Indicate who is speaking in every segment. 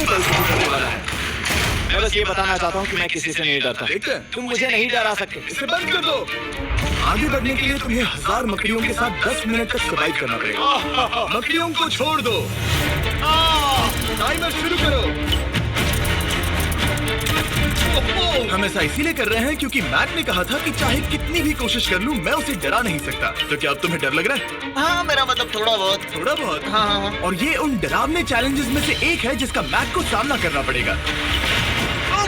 Speaker 1: नहीं बेइज्जती करने वाला है। मैं बस ये बताना चाहता हूँ कि मैं किसी से नहीं डरता। तुम मुझे नहीं डरा सकते।
Speaker 2: इसे बंद कर दो। आगे बढ़ने के लिए तुम्हें 1000 मकड़ियों के साथ 10 मिनट तक सर्वाइव करना पड़ेगा। मकड़ियों को छोड़ दो। टाइमर शुरू करो। हम ऐसा इसीलिए कर रहे हैं क्योंकि मैक ने कहा था कि चाहे कितनी भी कोशिश कर लूं, मैं उसे डरा नहीं सकता। तो क्या अब तुम्हें डर लग रहा है?
Speaker 1: हाँ, मेरा मतलब थोड़ा बहुत।
Speaker 2: थोड़ा बहुत?
Speaker 1: हाँ।
Speaker 2: और ये उन डरावने चैलेंजेस में से एक है जिसका मैक को सामना करना पड़ेगा।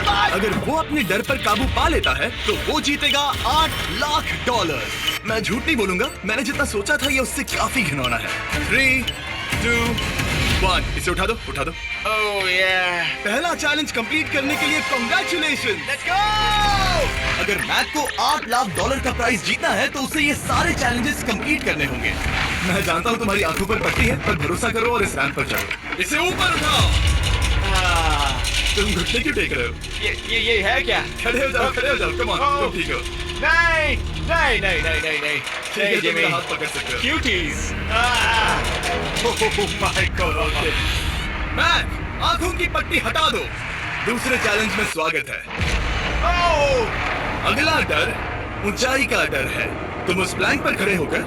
Speaker 2: अगर वो अपने डर पर काबू पा लेता है तो वो जीतेगा $8 लाख। मैं झूठ नहीं बोलूंगा, मैंने जितना सोचा था ये उससे काफी घिनौना है। 3, 2, 1, इसे उठा दो।
Speaker 1: Oh yeah.
Speaker 2: पहला चैलेंज कंप्लीट करने के लिए कांग्रेचुलेशन।
Speaker 1: Let's go!
Speaker 2: अगर मैक को $8 लाख का प्राइज जीतना है तो उसे ये सारे चैलेंजेस कंप्लीट करने होंगे। मैं जानता हूँ तुम्हारी आंखों पर पट्टी है, पर भरोसा करो और इस रैंप पर चढ़ो। इसे ऊपर उठाओ। तुम घुटने क्यों टेक रहे हो?
Speaker 1: ये है क्या?
Speaker 2: खड़े हो जाओ, कम ऑन, तुम ठीक हो।
Speaker 1: नहीं।
Speaker 2: ठीक है, तुम मेरा हाथ पकड़ सकते हो।
Speaker 1: Cuties. Oh my God.
Speaker 2: Mac, आंखों की पट्टी हटा दो। दूसरे चैलेंज में स्वागत है। अगला डर ऊंचाई का डर है। तुम उस प्लैंक पर खड़े होकर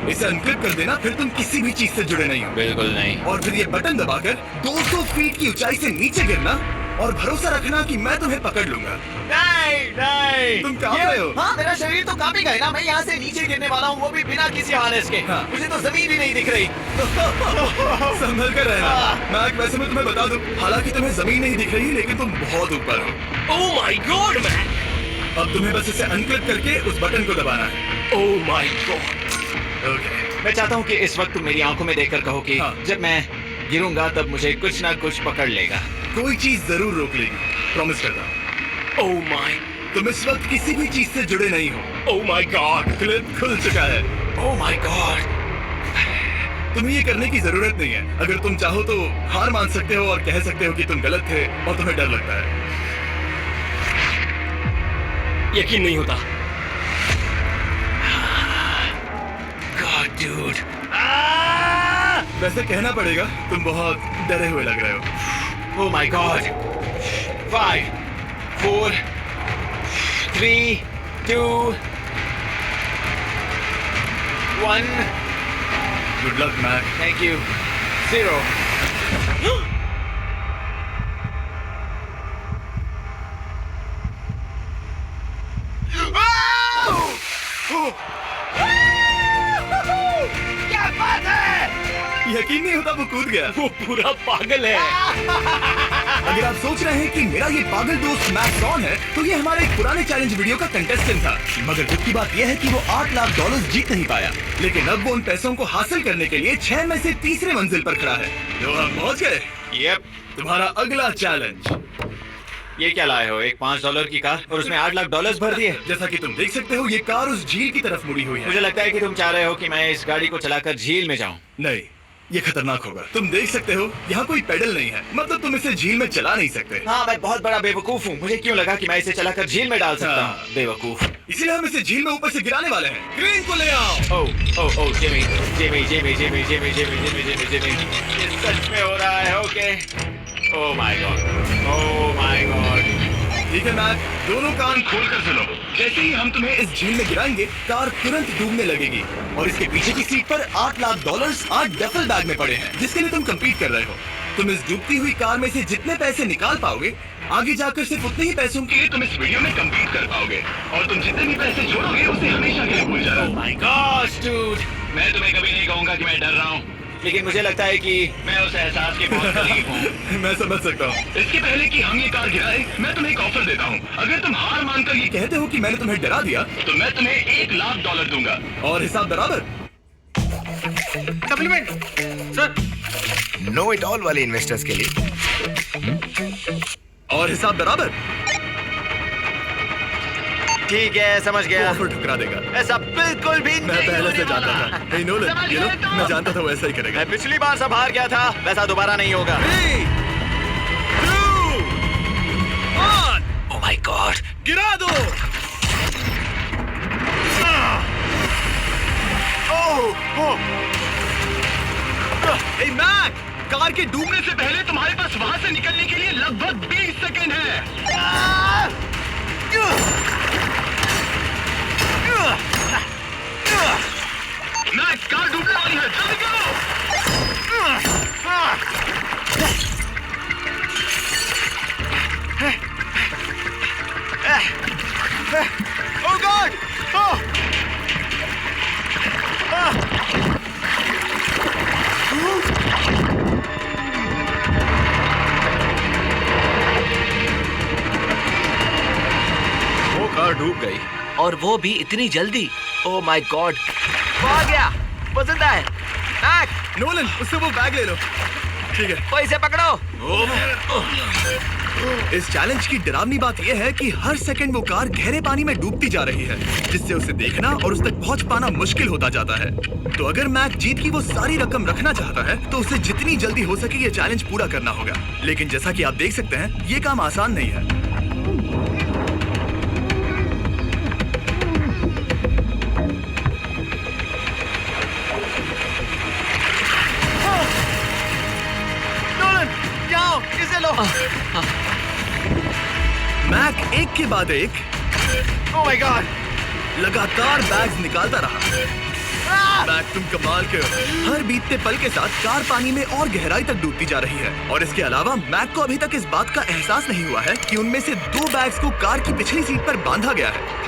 Speaker 2: इसे अनक्लिप कर देना, फिर तुम किसी भी चीज से जुड़े नहीं हो।
Speaker 1: बिल्कुल नहीं।
Speaker 2: और फिर ये बटन दबाकर 200 फीट की ऊंचाई से नीचे गिरना और भरोसा रखना कि मैं तुम्हें पकड़ लूंगा।
Speaker 1: नहीं।
Speaker 2: तुम कांप रहे हो?
Speaker 1: हाँ, मेरा शरीर तो कांपेगा ही ना। मैं यहाँ से नीचे गिरने वाला हूँ, वो भी बिना किसी हार्नेस के।
Speaker 2: हाँ।
Speaker 1: मुझे तो जमीन ही नहीं दिख रही।
Speaker 2: संभल कर रहना। मैक, वैसे मैं तुम्हें बता दूं, हालांकि तुम्हें जमीन नहीं दिख रही, लेकिन तुम बहुत ऊपर हो।
Speaker 1: Oh my God, man!
Speaker 2: अब तुम्हें बस इसे अनक्लिप करके उस बटन को दबाना है।
Speaker 1: Oh my God!
Speaker 2: ओके।
Speaker 1: मैं चाहता हूँ कि इस वक्त तुम मेरी आंखों में देखकर कहो कि
Speaker 2: हाँ।
Speaker 1: जब मैं गिरूंगा तब मुझे कुछ ना कुछ पकड़ लेगा।
Speaker 2: कोई चीज जरूर रोक लेगी, प्रॉमिस करता हूँ।
Speaker 1: Oh my!
Speaker 2: तुम इस वक्त किसी भी चीज से जुड़े नहीं हो।
Speaker 1: Oh my God!
Speaker 2: क्लिप खुल चुका है।
Speaker 1: Oh my God!
Speaker 2: तुम्हें ये करने की जरूरत नहीं है। अगर तुम चाहो तो हार मान सकते हो और कह सकते हो कि तुम गलत थे और तुम्हें डर लगता है।
Speaker 1: यकीन नहीं होता। God, dude!
Speaker 2: वैसे कहना पड़ेगा, तुम बहुत डरे हुए लग रहे हो।
Speaker 1: Oh my God! 5, 4, 3, 2, 1.
Speaker 2: Good luck Mac.
Speaker 1: Thank you. 0. क्या बात है?
Speaker 2: यकीन नहीं होता वो कूद गया।
Speaker 1: वो पूरा पागल है।
Speaker 2: अगर आप सोच रहे हैं कि मेरा ये पागल दोस्त मैक कौन है, तो ये हमारे एक पुराने चैलेंज वीडियो का कंटेस्टेंट था। मगर दुख की बात यह है कि वो $8 लाख जीत नहीं पाया, लेकिन अब वो उन पैसों को हासिल करने के लिए 6 में से तीसरे मंजिल पर खड़ा है। तो हम पहुंच गए।
Speaker 1: Yep.
Speaker 2: तुम्हारा अगला चैलेंज।
Speaker 1: ये क्या लाए हो? एक $5 की कार और उसमें $8 लाख भर दिए।
Speaker 2: जैसा कि तुम देख सकते हो, ये कार उस झील की तरफ मुड़ी हुई है।
Speaker 1: मुझे लगता है कि तुम चाह रहे हो कि मैं इस गाड़ी को चलाकर झील में जाऊं।
Speaker 2: नहीं, ये खतरनाक होगा। तुम देख सकते हो, यहाँ कोई पेडल नहीं है, मतलब तुम इसे झील में चला नहीं सकते।
Speaker 1: हाँ, मैं बहुत बड़ा बेवकूफ हूँ। मुझे क्यों लगा कि मैं इसे चलाकर झील में डाल सकता
Speaker 2: हाँ।
Speaker 1: हूँ? बेवकूफ।
Speaker 2: इसीलिए हम इसे झील में ऊपर से गिराने वाले हैं। क्रेन को ले आओ।
Speaker 1: Oh, Jimmy. ये सच में हो रहा है? ओके। Oh my God.
Speaker 2: ठीक है मैक, दोनों कान खोलकर सुनो। जैसे ही हम तुम्हें इस झील में गिराएंगे, कार तुरंत डूबने लगेगी और इसके पीछे की सीट पर $8 लाख 8 डफल बैग में पड़े हैं, जिसके लिए तुम कंपीट कर रहे हो। तुम इस डूबती हुई कार में से जितने पैसे निकाल पाओगे, आगे जाकर सिर्फ उतने ही पैसों के लिए तुम इस वीडियो में कंपीट कर पाओगे। और तुम जितने भी पैसे जोड़ोगे, उसे हमेशा के लिए भूल जाना।
Speaker 1: Oh my gosh, dude.
Speaker 3: मैं तुम्हें कभी नहीं कहूंगा कि मैं डर रहा हूँ।
Speaker 1: लेकिन मुझे लगता है कि
Speaker 3: मैं उस एहसास के बहुत करीब हूँ।
Speaker 2: मैं समझ सकता हूँ।
Speaker 3: इसके पहले कि हम ये कार गिराए, मैं तुम्हें एक ऑफर देता हूँ। अगर तुम हार मानकर ये
Speaker 2: कहते हो कि मैंने तुम्हें डरा दिया,
Speaker 3: तो मैं तुम्हें $1 लाख दूंगा।
Speaker 2: और हिसाब बराबर।
Speaker 1: Supplement sir.
Speaker 4: Know it all वाले इन्वेस्टर्स के लिए।
Speaker 2: और हिसाब बराबर।
Speaker 1: ठीक है, समझ गया।
Speaker 2: ऑफर ठुकरा देगा।
Speaker 1: ऐसा बिल्कुल भी
Speaker 2: मैं
Speaker 1: नहीं
Speaker 2: पहले
Speaker 1: होने
Speaker 2: से जानता
Speaker 1: वाला।
Speaker 2: था। नहीं नोलन, ये लो, मैं जानता था वो ऐसा ही करेगा।
Speaker 1: मैं पिछली बार सब हार गया था, वैसा दोबारा नहीं होगा।
Speaker 2: 3, 2, 1,
Speaker 1: Oh my God!
Speaker 2: गिरा दो।
Speaker 1: Oh!
Speaker 2: Hey Mac, car
Speaker 3: car के डूबने से पहले तुम्हारे पास वहां से निकलने के लिए लगभग 20 सेकंड है। मैक्स, कार डूबने वाली है, जल्दी करो।
Speaker 2: Oh God! Oh!
Speaker 1: वो कार डूब गई।
Speaker 5: और वो भी इतनी जल्दी। ओह माय गॉड, वो आ गया। वो जिंदा है। मैक,
Speaker 2: नोलन, उससे वो बैग ले लो। ठीक है।
Speaker 5: वो इसे पकड़ो।
Speaker 2: इस चैलेंज की डरावनी बात यह है कि हर सेकंड वो कार गहरे पानी में डूबती जा रही है, जिससे उसे देखना और उस तक पहुंच पाना मुश्किल होता जाता है। तो अगर मैक जीत की वो सारी रकम रखना चाहता है तो उसे जितनी जल्दी हो सके ये चैलेंज पूरा करना होगा। लेकिन जैसा कि आप देख सकते हैं, ये काम आसान नहीं है।
Speaker 5: इसे लो।
Speaker 2: मैक एक के बाद एक
Speaker 5: ओह माय गॉड,
Speaker 2: लगातार बैग्स निकालता रहा। मैक, तुम कमाल के हो। हर बीतते पल के साथ कार पानी में और गहराई तक डूबती जा रही है और इसके अलावा मैक को अभी तक इस बात का एहसास नहीं हुआ है कि उनमें से 2 बैग्स को कार की पिछली सीट पर बांधा गया है।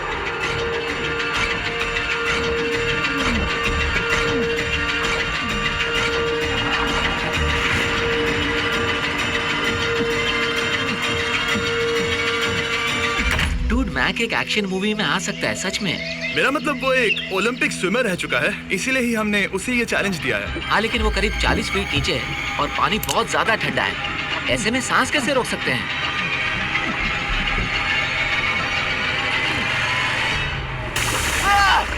Speaker 5: मैक एक एक्शन मूवी में आ सकता है, सच में।
Speaker 2: मेरा मतलब वो एक ओलंपिक स्विमर रह चुका है, इसीलिए ही हमने उसे ये चैलेंज दिया है।
Speaker 5: हाँ, लेकिन वो करीब 40 फीट नीचे है और पानी बहुत ज्यादा ठंडा है। ऐसे में सांस कैसे रोक सकते हैं?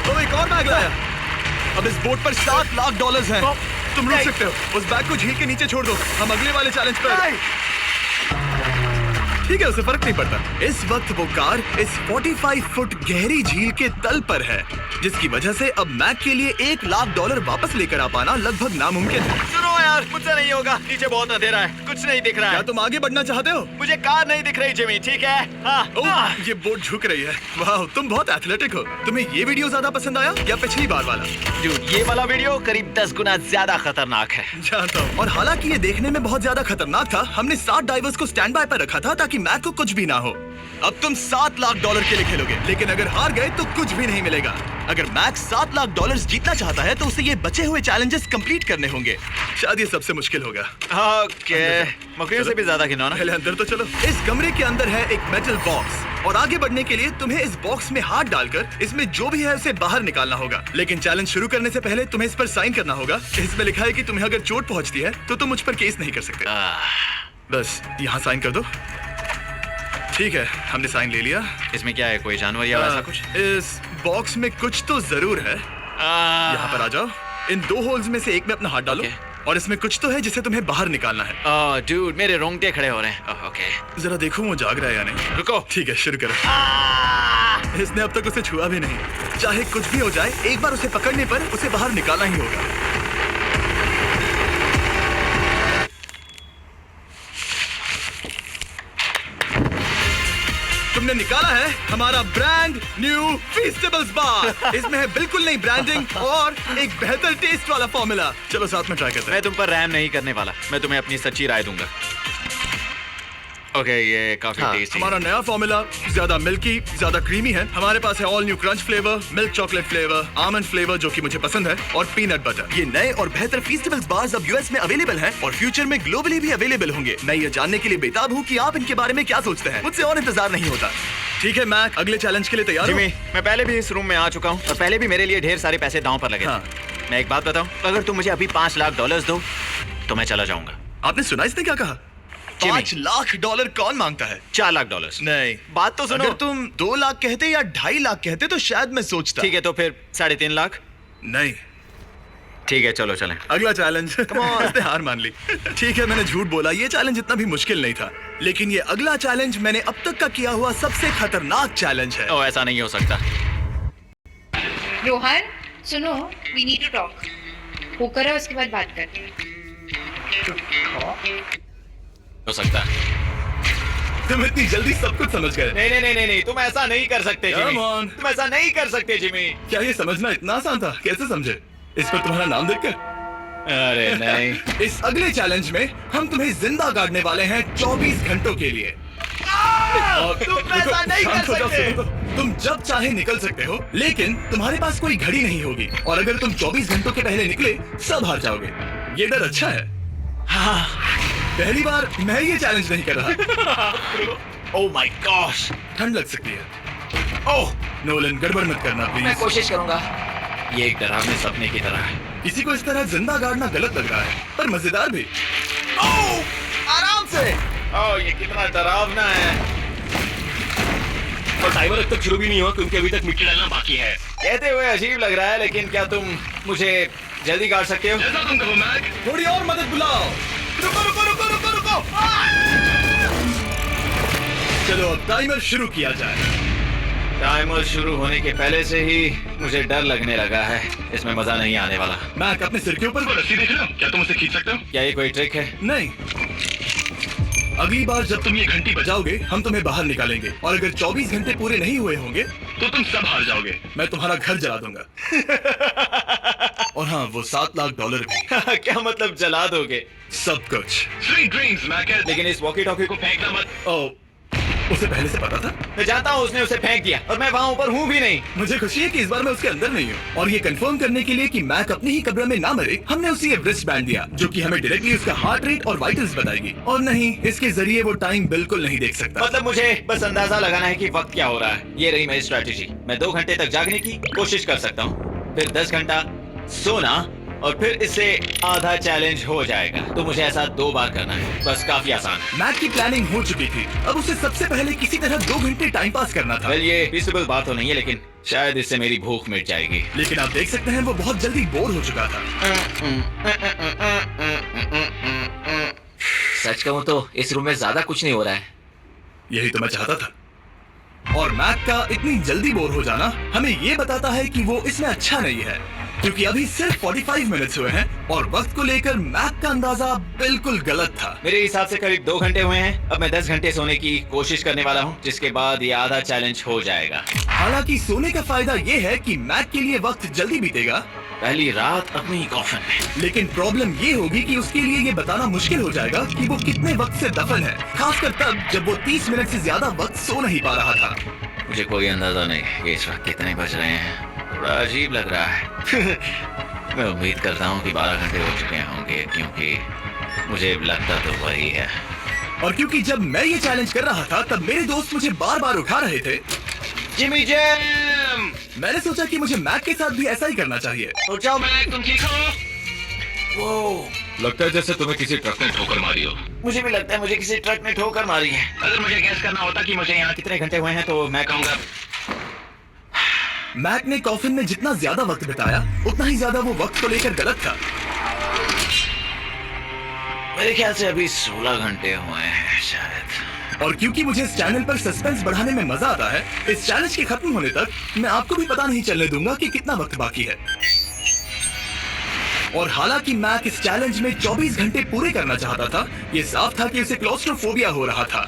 Speaker 2: तो एक और बैग लाया। अब इस बोट पर $7 लाख हैं। तुम रुक सकते हो। उस बैग को झील के नीचे छोड़ दो। हम अगले वाले चैलेंज पर। ठीक है, उसे फर्क नहीं पड़ता। इस वक्त वो कार इस 45 फुट गहरी झील के तल पर है, जिसकी वजह से अब मैक के लिए $1 लाख वापस लेकर आ पाना लगभग नामुमकिन है।
Speaker 1: सुनो यार, मुझसे नहीं होगा। नीचे बहुत अंधेरा है, कुछ नहीं दिख रहा
Speaker 2: क्या
Speaker 1: है।
Speaker 2: तुम आगे बढ़ना चाहते हो?
Speaker 1: मुझे कार नहीं दिख रही जिमी, ठीक है? हाँ।
Speaker 2: ओह, ये बोट झुक रही है। वाह, तुम बहुत एथलेटिक हो। तुम्हें ये वीडियो ज्यादा पसंद आया या पिछली बार वाला?
Speaker 1: Dude, ये वाला वीडियो करीब 10 गुना ज्यादा खतरनाक है।
Speaker 2: जानता हूँ। और हालांकि ये देखने में बहुत ज्यादा खतरनाक था, हमने 7 डाइवर्स को स्टैंड बाय पर रखा था ताकि मैक को कुछ भी ना हो। अब तुम $7 लाख के लिए खेलोगे, लेकिन अगर हार गए तो कुछ भी नहीं मिलेगा। अगर मैक $7 लाख जीतना चाहता है तो उसे ये बचे हुए चैलेंजेस कंप्लीट करने होंगे। शायद ये सबसे मुश्किल होगा।
Speaker 1: ओके, मकड़ियों से भी ज्यादा खिलौना।
Speaker 2: पहले अंदर तो चलो। इस कमरे के अंदर है एक मेटल बॉक्स और आगे बढ़ने के लिए तुम्हें इस बॉक्स में हाथ डालकर इसमें जो भी है उसे बाहर निकालना होगा। लेकिन चैलेंज शुरू करने से पहले तुम्हें इस पर साइन करना होगा। इसमें लिखा है कि तुम्हें अगर चोट पहुंचती है तो तुम मुझ पर केस नहीं कर सकते। बस यहाँ साइन कर दो। ठीक है, हमने साइन ले लिया।
Speaker 1: इसमें क्या है, कोई जानवर या वैसा कुछ?
Speaker 2: इस बॉक्स में कुछ तो जरूर है। यहाँ पर आ जाओ। इन 2 होल्स में से एक में अपना हाथ डालो और इसमें कुछ तो है जिसे तुम्हें बाहर निकालना है।
Speaker 1: डूड, मेरे रोंगटे खड़े हो रहे हैं। ओके,
Speaker 2: जरा देखो वो जाग रहा है या नहीं।
Speaker 1: रुको।
Speaker 2: ठीक है, शुरू करो। इसने अब तक उसे छुआ भी नहीं। चाहे कुछ भी हो जाए, एक बार उसे पकड़ने पर उसे बाहर निकालना ही होगा। तुमने निकाला है हमारा ब्रांड न्यू फीस्टेबल्स बार। इसमें है बिल्कुल नई ब्रांडिंग और एक बेहतर टेस्ट वाला फॉर्मूला। चलो साथ में ट्राई करते हैं।
Speaker 1: मैं तुम पर रहम नहीं करने वाला। मैं तुम्हें अपनी सच्ची राय दूंगा। ओके, ये काफी टेस्टी।
Speaker 2: हमारा नया फॉर्मूला ज्यादा मिल्की, ज्यादा क्रीमी है। हमारे पास है all new crunch flavour, milk chocolate flavour, almond flavour जो कि मुझे पसंद है, और पीनट बटर। ये नए और बेहतर फीस्टेबल्स बार्स अब यूएस में अवेलेबल हैं और फ्यूचर में ग्लोबली भी अवेलेबल होंगे। मैं ये जानने के लिए बेताब हूँ कि आप इनके बारे में क्या सोचते हैं। मुझसे और इंतजार नहीं होता। ठीक है मैक, अगले चैलेंज के लिए तैयार हो?
Speaker 1: जिमी, मैं पहले भी इस रूम में आ चुका हूँ और पहले भी मेरे लिए ढेर सारे पैसे दांव पर लगे
Speaker 2: हाँ।
Speaker 1: थे। मैं एक बात बताऊं, अगर तुम मुझे अभी $5 लाख दो तो मैं चला जाऊंगा।
Speaker 2: आपने सुना इसने क्या कहा? $5 लाख कौन मांगता है?
Speaker 1: $4 लाख।
Speaker 2: नहीं,
Speaker 1: बात तो सुनो।
Speaker 2: अगर तुम 2 लाख कहते या 2.5 लाख कहते तो शायद मैं सोचता।
Speaker 1: ठीक है, तो फिर 3.5 लाख।
Speaker 2: नहीं,
Speaker 1: ठीक है, चलो चलें।
Speaker 2: अगला चैलेंज। इसने हार मान ली। ठीक है, मैंने झूठ बोला। ये चैलेंज इतना भी मुश्किल नहीं था, लेकिन ये अगला चैलेंज मैंने अब तक का किया हुआ सबसे खतरनाक चैलेंज है।
Speaker 1: ओ, ऐसा नहीं हो सकता।
Speaker 6: रोहन, सुनो, वी नीड टू टॉक। होकर है, उसके बाद बात करते हैं।
Speaker 1: हो सकता है।
Speaker 2: तुम इतनी जल्दी सब कुछ समझ गए।
Speaker 1: नहीं नहीं नहीं नहीं नहीं, तुम ऐसा नहीं कर सकते
Speaker 2: Come
Speaker 1: जिमी।
Speaker 2: on.
Speaker 1: तुम ऐसा नहीं कर सकते जिमी।
Speaker 2: क्या ये समझना इतना आसान था? कैसे समझे? इस पर तुम्हारा नाम देखकर?
Speaker 1: अरे नहीं।
Speaker 2: इस अगले चैलेंज में हम तुम्हें जिंदा गाड़ने वाले हैं 24 घंटों के लिए।
Speaker 1: तुम ऐसा नहीं कर
Speaker 2: शांत हो जाओ,
Speaker 1: सकते।
Speaker 2: सुनो तो। तुम जब चाहे निकल सकते हो, लेकिन तुम्हारे पास कोई घड़ी नहीं होगी, और अगर तुम 24 घंटों के पहले निकले सब हार जाओगे। ये डर अच्छा है।
Speaker 1: हाँ।
Speaker 2: पहली बार मैं ये चैलेंज नहीं कर रहा।
Speaker 1: Oh my gosh.
Speaker 2: ठंड लग सकती है।
Speaker 1: ओह,
Speaker 2: नोलन गड़बड़ मत करना
Speaker 5: मैं
Speaker 2: प्लीज।
Speaker 5: कोशिश करूंगा।
Speaker 1: ये एक डरावने सपने की तरह है।
Speaker 2: किसी को इस तरह जिंदा गाड़ना गलत लग रहा है, पर मजेदार भी।
Speaker 1: ओह, आराम से। ओह, ये कितना डरावना है।
Speaker 3: और टाइमर अब तक शुरू भी नहीं हुआ क्योंकि अभी तक मिट्टी डालना बाकी है।
Speaker 1: कहते हुए अजीब लग रहा है, लेकिन क्या तुम मुझे जल्दी गाड़ सकते हो?
Speaker 3: जैसा तुम कहो मैक।
Speaker 2: थोड़ी और मदद बुलाओ।
Speaker 1: रुको रुको रुको रुको रुको।
Speaker 2: चलो अब टाइमर शुरू किया जाए।
Speaker 1: टाइमर शुरू होने के पहले से ही मुझे डर लगने लगा है। इसमें मजा नहीं आने वाला।
Speaker 2: मैक अपने सिर के ऊपर।
Speaker 3: रस्सी देख रहे हो? क्या तुम उसे खींच सकते हो?
Speaker 1: क्या ये कोई ट्रिक है?
Speaker 2: नहीं, अगली बार जब तुम ये घंटी बजाओगे हम तुम्हें बाहर निकालेंगे, और अगर 24 घंटे पूरे नहीं हुए होंगे
Speaker 3: तो तुम सब हार जाओगे।
Speaker 2: मैं तुम्हारा घर जला दूंगा। और हाँ, वो $7 लाख भी।
Speaker 1: क्या मतलब जला दोगे?
Speaker 2: सब कुछ।
Speaker 3: Sweet dreams Mac.
Speaker 1: लेकिन इस वॉकी टॉकी को
Speaker 3: फेंकना मत।
Speaker 2: ओ, उसे पहले से पता था?
Speaker 1: मैं जानता हूँ उसने उसे फेंक दिया, और मैं वहाँ ऊपर हूँ भी नहीं।
Speaker 2: मुझे खुशी है कि इस बार मैं उसके अंदर नहीं हूँ। और ये कंफर्म करने के लिए कि मैक अपनी ही कब्र में ना मरे, हमने उसे ये रिस्ट बैंड दिया, जो कि हमें डायरेक्टली उसका हार्ट रेट और वाइटल्स बताएगी। और नहीं, इसके जरिए वो टाइम बिल्कुल नहीं देख सकता।
Speaker 1: मतलब मुझे बस अंदाजा लगाना है कि वक्त क्या हो रहा है। ये रही मेरी स्ट्रेटेजी। मैं 2 घंटे तक जागने की कोशिश कर सकता हूँ, फिर 10 घंटा सोना, और फिर इससे आधा चैलेंज हो जाएगा। तो मुझे ऐसा 2 बार करना है, बस काफी आसान है।
Speaker 2: मैक की प्लानिंग हो चुकी थी, अब उसे सबसे पहले किसी तरह 2 घंटे टाइम पास करना था।
Speaker 1: वेल, ये पीसफुल बात तो नहीं है, लेकिन शायद इससे मेरी भूख मिट जाएगी।
Speaker 2: लेकिन आप देख सकते हैं वो बहुत जल्दी बोर हो चुका था।
Speaker 5: सच कहूँ तो इस रूम में ज्यादा कुछ नहीं हो रहा है।
Speaker 2: यही तो मैं चाहता था। और मैक का इतनी जल्दी बोर हो जाना हमें ये बताता है कि वो इसमें अच्छा नहीं है, क्योंकि अभी सिर्फ 45 मिनट्स हुए हैं, और वक्त को लेकर मैक का अंदाजा बिल्कुल गलत था।
Speaker 1: मेरे हिसाब से करीब 2 घंटे हुए हैं। अब मैं 10 घंटे सोने की कोशिश करने वाला हूँ, जिसके बाद ये आधा चैलेंज हो जाएगा।
Speaker 2: हालांकि सोने का फायदा ये है कि मैक के लिए वक्त जल्दी बीतेगा,
Speaker 1: पहली रात अपनी ही कॉफिन में।
Speaker 2: लेकिन प्रॉब्लम ये होगी कि उसके लिए ये बताना मुश्किल हो जाएगा कि वो कितने वक्त से दफन है, खासकर तब जब वो 30 मिनट से ज्यादा वक्त सो नहीं पा रहा था।
Speaker 1: मुझे कोई अंदाजा नहीं कि इस वक्त कितने बज रहे हैं। थोड़ा अजीब लग रहा है। मैं उम्मीद करता हूँ कि 12 घंटे हो चुके होंगे, क्योंकि मुझे लगता तो वही है।
Speaker 2: और क्योंकि जब मैं ये चैलेंज कर रहा था तब मेरे दोस्त मुझे बार बार उठा रहे थे,
Speaker 1: जिमी जैम,
Speaker 2: मैंने सोचा कि मुझे मैक के साथ भी ऐसा ही करना चाहिए।
Speaker 1: उठ जाओ मैक,
Speaker 3: तुम ठीक हो?
Speaker 1: वो
Speaker 3: लगता है जैसे तुम्हें किसी ट्रक ने ठोकर मारी हो।
Speaker 1: मुझे भी लगता है मुझे किसी ट्रक ने ठोकर मारी है।
Speaker 3: अगर मुझे गैस करना होता कि मुझे यहाँ
Speaker 1: कितने घंटे हुए हैं तो मैं कहूँगा
Speaker 2: मैक ने कॉफिन में जितना ज्यादा वक्त बिताया उतना ही ज्यादा वो वक्त को लेकर गलत था।
Speaker 1: मेरे ख्याल से अभी 16 घंटे हुए हैं शायद।
Speaker 2: और क्योंकि मुझे इस चैनल पर सस्पेंस बढ़ाने में मजा आता है, इस चैलेंज के खत्म होने तक मैं आपको भी पता नहीं चलने दूंगा कि कितना वक्त बाकी है। और हालांकि मैक इस चैलेंज में 24 घंटे पूरे करना चाहता था, ये साफ था कि उसे क्लॉस्ट्रोफोबिया हो रहा था।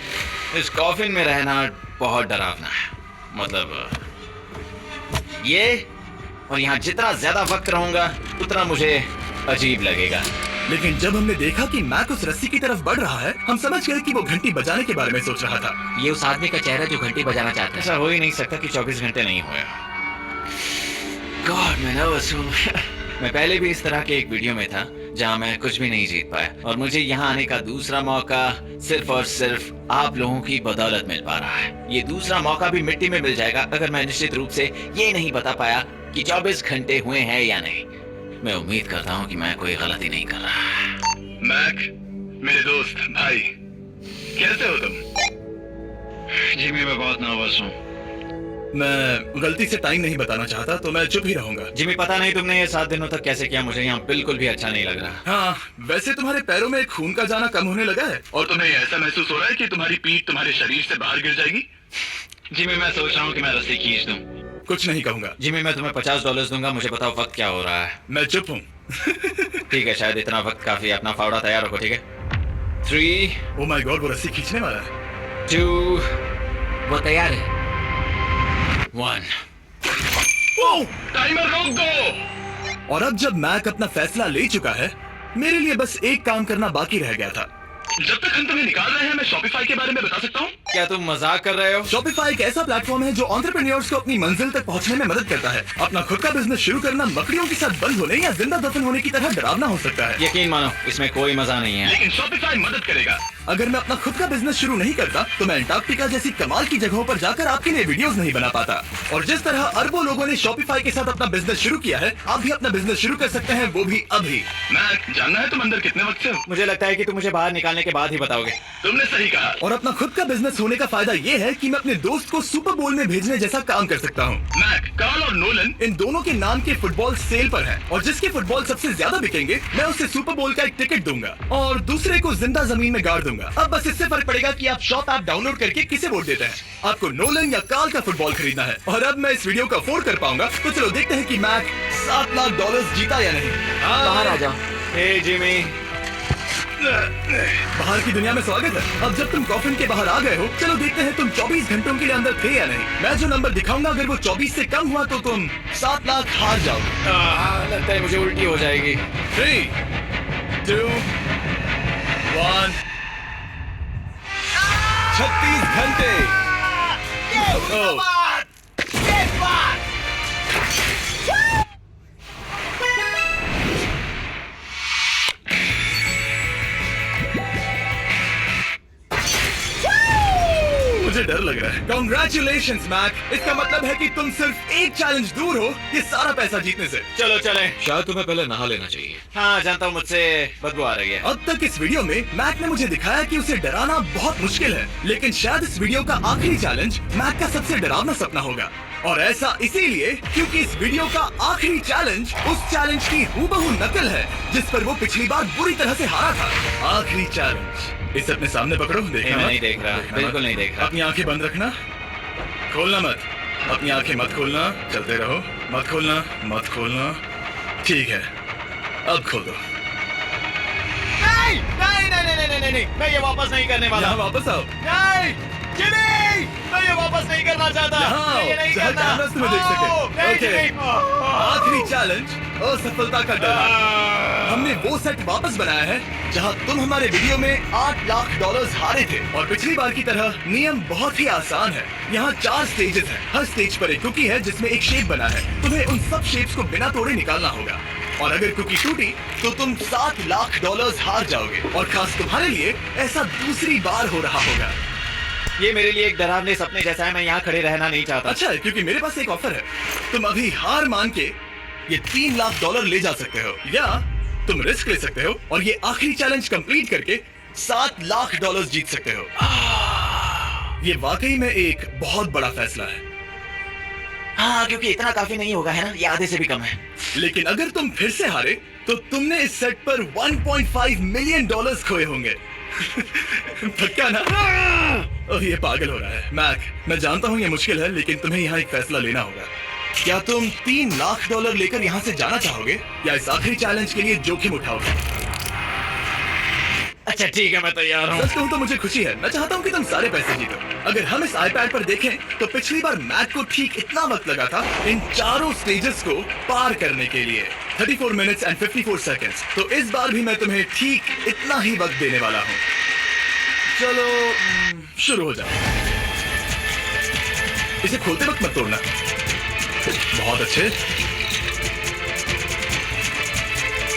Speaker 1: इस कॉफिन में रहना बहुत डरावना है। मतलब ये, और यहाँ जितना ज्यादा वक्त रहूंगा उतना मुझे अजीब लगेगा।
Speaker 2: लेकिन जब हमने देखा कि मैक उस रस्सी की तरफ बढ़ रहा है, हम समझ गए कि वो घंटी बजाने के बारे में सोच रहा था।
Speaker 5: ये उस आदमी का चेहरा जो घंटी बजाना चाहता है।
Speaker 1: ऐसा हो ही नहीं सकता कि 24 घंटे नहीं हुए। गॉड, मैं नर्वस हूँ। मैं पहले भी इस तरह के एक वीडियो में था जहाँ मैं कुछ भी नहीं जीत पाया, और मुझे यहाँ आने का दूसरा मौका सिर्फ और सिर्फ आप लोगों की बदौलत मिल पा रहा है। ये दूसरा मौका भी मिट्टी में मिल जाएगा अगर मैं निश्चित रूप से ये नहीं बता पाया कि 24 घंटे हुए हैं या नहीं। मैं उम्मीद करता हूँ कि मैं कोई गलती नहीं कर रहा।
Speaker 3: मैक, मेरे दोस्त भाई, कैसे हो तुम? जिमी, मैं बहुत नर्वस हूँ।
Speaker 2: मैं गलती से टाइम नहीं बताना चाहता तो मैं चुप ही रहूंगा।
Speaker 1: जिमी, पता नहीं तुमने ये 7 दिनों तक कैसे किया, मुझे यहाँ बिल्कुल भी अच्छा नहीं लग रहा।
Speaker 2: हाँ, वैसे तुम्हारे पैरों में खून का जाना कम होने लगा है।
Speaker 3: और तुम्हें ऐसा महसूस हो रहा है कि तुम्हारी पीठ तुम्हारे शरीर से बाहर गिर जाएगी? जिमी, मैं सोच रहा हूँ कि मैं रस्सी खींच दूं।
Speaker 2: कुछ नहीं कहूंगा।
Speaker 1: जिमी मैं तुम्हें $50 दूंगा, मुझे बताओ वक्त क्या हो रहा है।
Speaker 2: मैं चुप हूँ।
Speaker 1: ठीक है, शायद इतना वक्त काफी है। अपना फावड़ा तैयार रखो, ठीक है? 3,
Speaker 2: ओ माय गॉड, वो रस्सी खींचने वाला है।
Speaker 1: 2, वो तैयार है। 1।
Speaker 3: टाइमर रोक दो।
Speaker 2: और अब जब मैक अपना फैसला ले चुका है, मेरे लिए बस एक काम करना बाकी रह गया था।
Speaker 3: जब तक हम तुम्हें निकाल रहे हैं, मैं शॉपिफाई के बारे में बता सकता हूँ।
Speaker 1: क्या तुम मजाक कर रहे हो?
Speaker 2: शॉपिफाई एक ऐसा प्लेटफॉर्म है जो एंटरप्रेन्योर्स को अपनी मंजिल तक पहुंचने में मदद करता है। अपना खुद का बिजनेस शुरू करना मकड़ियों के साथ बंद होने या जिंदा दफन होने की तरह डरावना हो सकता है।
Speaker 1: यकीन मानो, इसमें कोई मजा नहीं है।
Speaker 3: लेकिन शॉपिफाई मदद करेगा।
Speaker 2: अगर मैं अपना खुद का बिजनेस शुरू नहीं करता तो मैं अंटार्कटिका जैसी कमाल की जगहों पर जाकर आपके लिए वीडियोस नहीं बना पाता। और जिस तरह अरबों लोगों ने शॉपिफाई के साथ अपना बिजनेस शुरू किया है, आप भी अपना बिजनेस शुरू कर सकते हैं, वो भी अभी।
Speaker 3: मैं जानना है तुम अंदर कितने वक्त से हो?
Speaker 1: मुझे लगता है कि तुम मुझे बाहर निकालने के बाद ही बताओगे।
Speaker 3: तुमने सही कहा।
Speaker 2: और अपना खुद का बिजनेस होने का फायदा ये है कि मैं अपने दोस्त को सुपर बोल में भेजने जैसा काम कर सकता हूँ।
Speaker 3: मैक, कार्ल और नोलन
Speaker 2: इन दोनों के नाम के फुटबॉल सेल पर हैं और जिसके फुटबॉल सबसे ज्यादा बिकेंगे, मैं उसे सुपर बोल का एक टिकट दूंगा और दूसरे को जिंदा जमीन में गाड़ दूंगा। अब बस इससे फर्क पड़ेगा कि आप शॉप ऐप डाउनलोड करके किसे वोट देते हैं। आपको नोलन या कार्ल का फुटबॉल खरीदना है। और अब मैं इस वीडियो को अफोर्ड कर पाऊंगा, तो चलो देखते हैं कि मैक $7 लाख जीता या नहीं।
Speaker 5: बाहर आ जाओ।
Speaker 1: हे जिमी,
Speaker 2: बाहर की दुनिया में स्वागत है। अब जब तुम कॉफिन के बाहर आ गए हो, चलो देखते हैं तुम 24 घंटों के लिए अंदर थे या नहीं। मैं जो नंबर दिखाऊंगा, अगर वो 24 से कम हुआ तो तुम 7 लाख हार जाओगे।
Speaker 1: लगता है मुझे उल्टी हो जाएगी।
Speaker 2: 3, 2, 1। 36 घंटे। ओह, मुझे डर लग रहा है। Congratulations, Mac. इसका मतलब है कि तुम सिर्फ एक चैलेंज दूर हो ये सारा पैसा जीतने से।
Speaker 1: चलो चलें।
Speaker 6: शायद तुम्हें पहले नहा लेना चाहिए।
Speaker 1: हाँ, जानता हूँ, मुझसे बदबू आ रही है।
Speaker 2: अब तक इस वीडियो में मैक ने मुझे दिखाया कि उसे डराना बहुत मुश्किल है, लेकिन शायद इस वीडियो का आखिरी चैलेंज मैक का सबसे डरावना सपना होगा। और ऐसा इसीलिए क्योंकि इस वीडियो का आखिरी चैलेंज उस चैलेंज की हूबहू नकल है जिस पर वो पिछली बार बुरी तरह से हारा था। आखिरी चैलेंज। इसे अपने सामने पकड़ो, देखना
Speaker 1: मैं
Speaker 2: मत।
Speaker 1: नहीं देख रहा,
Speaker 2: देखना
Speaker 1: बिल्कुल
Speaker 2: मत।
Speaker 1: नहीं देख रहा।
Speaker 2: अपनी आंखें बंद रखना, खोलना मत। अपनी आंखें मत खोलना, चलते रहो। मत खोलना, मत खोलना। ठीक है, अब खोल दो।
Speaker 1: नहीं नहीं नहीं नहीं नहीं नहीं, मैं ये वापस नहीं करने वाला।
Speaker 2: यहाँ वापस आओ।
Speaker 1: नहीं जिमी, मैं ये वापस नहीं करना चाहता।
Speaker 2: यहाँ
Speaker 1: मैं ये
Speaker 2: आओ,
Speaker 1: नहीं
Speaker 2: जहाँ
Speaker 1: करना।
Speaker 2: कैमरास तुम्हें देख सके।
Speaker 1: नहीं,
Speaker 2: ओके।
Speaker 1: जिमी।
Speaker 2: आखिरी चैलेंज असफलता का डर। हमने वो सेट वापस बनाया है जहां तुम हमारे वीडियो में $8 लाख हारे थे। और पिछली बार की तरह नियम बहुत ही आसान है। यहाँ 4 स्टेजेस हैं। हर स्टेज पर एक कुकी है जिसमें एक शेप बना है। तुम्हें उन सब शेप्स को बिना तोड़े निकालना होगा। और अगर कुकी टूटी तो तुम $7 लाख हार जाओगे। और खास तुम्हारे लिए ऐसा दूसरी बार हो रहा होगा।
Speaker 1: ये मेरे लिए एक डरावने सपने जैसा है। मैं यहाँ खड़े रहना नहीं चाहता।
Speaker 2: अच्छा है, क्योंकि मेरे पास एक ऑफर है। तुम अभी हार मान के ये $3 लाख ले जा सकते हो, या तुम रिस्क ले सकते हो और ये आखिरी चैलेंज कंप्लीट करके $7 लाख जीत सकते हो। ये वाकई में एक बहुत बड़ा फैसला है।
Speaker 1: हाँ, क्योंकि इतना काफी नहीं होगा, है ना? ये आधे से भी कम है।
Speaker 2: लेकिन अगर तुम फिर से हारे तो तुमने इस सेट पर $1.5 मिलियन खोए होंगे। पक्का ना? ओह, ये पागल हो रहा है। मैक, मैं जानता हूँ ये मुश्किल है, लेकिन तुम्हें यहाँ एक फैसला लेना होगा। क्या तुम $3 लाख लेकर यहाँ से जाना चाहोगे या इस आखिरी चैलेंज के लिए जोखिम उठाओगे?
Speaker 1: अच्छा ठीक है, मैं तैयार हूँ।
Speaker 2: सच कहूं तो मुझे खुशी है। मैं चाहता हूँ कि तुम सारे पैसे जीतो। अगर हम इस iPad पर देखें तो पिछली बार मैक को ठीक इतना वक्त लगा था इन चारों स्टेजेस को पार करने के लिए, 34 मिनट्स एंड 54 सेकेंड्स। तो इस बार भी मैं तुम्हें ठीक इतना ही वक्त देने वाला हूँ। चलो शुरू हो जाओ। इसे खोलते वक्त मत तोड़ना। बहुत अच्छे।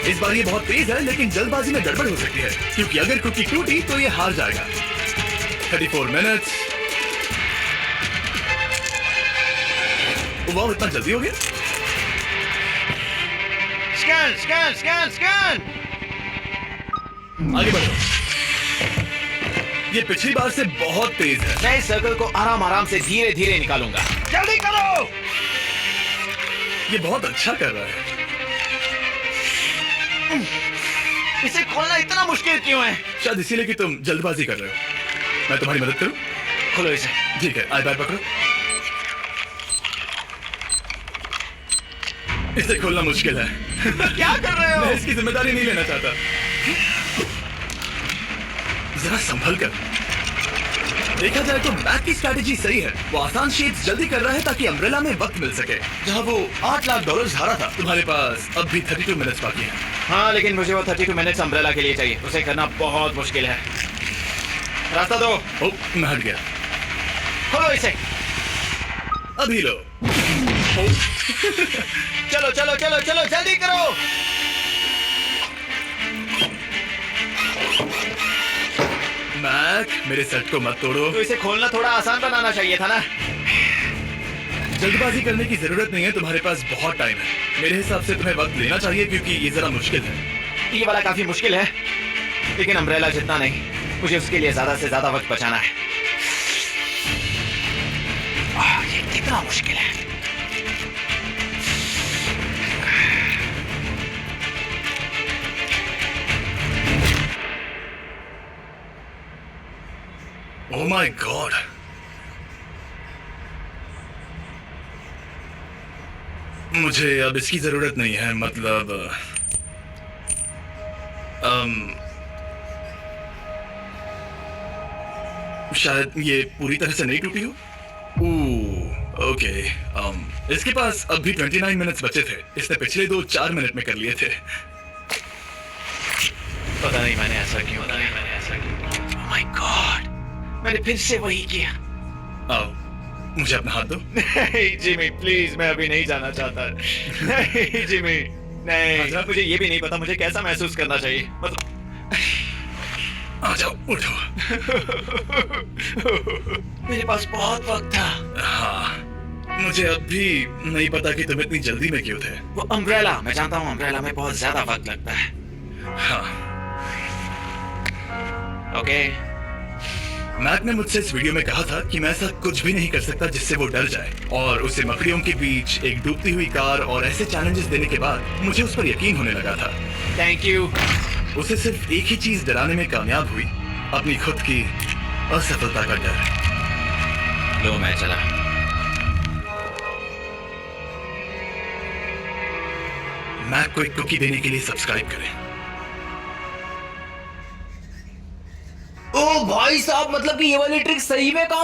Speaker 2: इस बार ये बहुत तेज है, लेकिन जल्दबाजी में गड़बड़ हो सकती है, क्योंकि अगर कुकी टूटी तो ये हार जाएगा। 34 मिनट्स। वाह, इतना जल्दी हो गया।
Speaker 1: Scan scan scan scan.
Speaker 2: आगे बढ़ो। ये पिछली बार से बहुत तेज है।
Speaker 1: मैं इस सर्कल को आराम आराम से धीरे धीरे निकालूंगा। जल्दी करो।
Speaker 2: ये बहुत अच्छा कर रहा है।
Speaker 1: इसे खोलना इतना मुश्किल क्यों है?
Speaker 2: शायद इसीलिए कि तुम जल्दबाजी कर रहे हो। मैं तुम्हारी मदद करूं?
Speaker 1: खोलो इसे।
Speaker 2: ठीक है, iPad पकड़ो। इसे खोलना मुश्किल है।
Speaker 1: क्या कर रहे हो?
Speaker 2: मैं इसकी जिम्मेदारी नहीं लेना चाहता। जरा संभल कर। देखा जाए तो मैक की स्ट्रैटेजी सही है। वो आसान शेड्स जल्दी कर रहा है ताकि अम्ब्रेला में वक्त मिल सके। जहां वो $8 लाख हारा था, तुम्हारे पास अब भी 32 मिनट्स बाकी हैं।
Speaker 1: हाँ, लेकिन मुझे वो 32 मिनट्स अम्ब्रेला के लिए चाहिए। उसे करना बहुत मुश्किल है। रास्ता दो।
Speaker 2: ओ, मैं हट गया।
Speaker 1: खोलो इसे।
Speaker 2: अभी लो। ओ,
Speaker 1: चलो चलो चलो चलो, जल्दी करो।
Speaker 2: मैक, मेरे सेट को मत तोड़ो।
Speaker 1: तो इसे खोलना थोड़ा आसान बनाना चाहिए था ना।
Speaker 2: जल्दबाजी करने की जरूरत नहीं है, तुम्हारे पास बहुत टाइम है। मेरे हिसाब से तुम्हें वक्त लेना चाहिए क्योंकि ये जरा मुश्किल है।
Speaker 1: ये वाला काफी मुश्किल है, लेकिन अम्ब्रेला जितना नहीं। मुझे उसके लिए ज्यादा से ज्यादा वक्त बचाना है। ये कितना मुश्किल है।
Speaker 2: Oh my God. मुझे अब इसकी जरूरत नहीं है, मतलब शायद ये पूरी तरह से नहीं टूटी हो। ओके। इसके पास अब भी 29 मिनट्स बचे थे। इसने पिछले 4 मिनट में कर लिए थे।
Speaker 1: पता नहीं मैंने ऐसा क्यों किया। ओह माय गॉड, मैंने फिर से वही किया।
Speaker 2: आओ, मुझे अपना हाथ दो।
Speaker 1: नहीं जिमी, प्लीज, मैं अभी नहीं जाना चाहता। नहीं जिमी, नहीं।
Speaker 2: आजा।
Speaker 1: मुझे ये भी नहीं पता मुझे कैसा महसूस करना चाहिए। मतलब
Speaker 2: आ जाओ, उठो।
Speaker 1: मेरे पास बहुत वक्त था।
Speaker 2: हाँ, मुझे अब भी नहीं पता कि तुम इतनी जल्दी में क्यों थे।
Speaker 1: वो अम्ब्रेला, मैं जानता हूँ अम्ब्रेला में बहुत ज्यादा वक्त लगता है।
Speaker 2: हाँ,
Speaker 1: ओके।
Speaker 2: मैक ने मुझसे इस वीडियो में कहा था कि मैं ऐसा कुछ भी नहीं कर सकता जिससे वो डर जाए, और उसे मकड़ियों के बीच एक डूबती हुई कार और ऐसे चैलेंजेस देने के बाद मुझे उस पर यकीन होने लगा था।
Speaker 1: Thank you.
Speaker 2: उसे सिर्फ एक ही चीज डराने में कामयाब हुई, अपनी खुद की असफलता का डर।
Speaker 1: लो, मैं चला।
Speaker 2: मैक को एक कुकी देने के लिए सब्सक्राइब करें।
Speaker 5: ओ भाई साहब, मतलब कि ये वाली ट्रिक सही में काम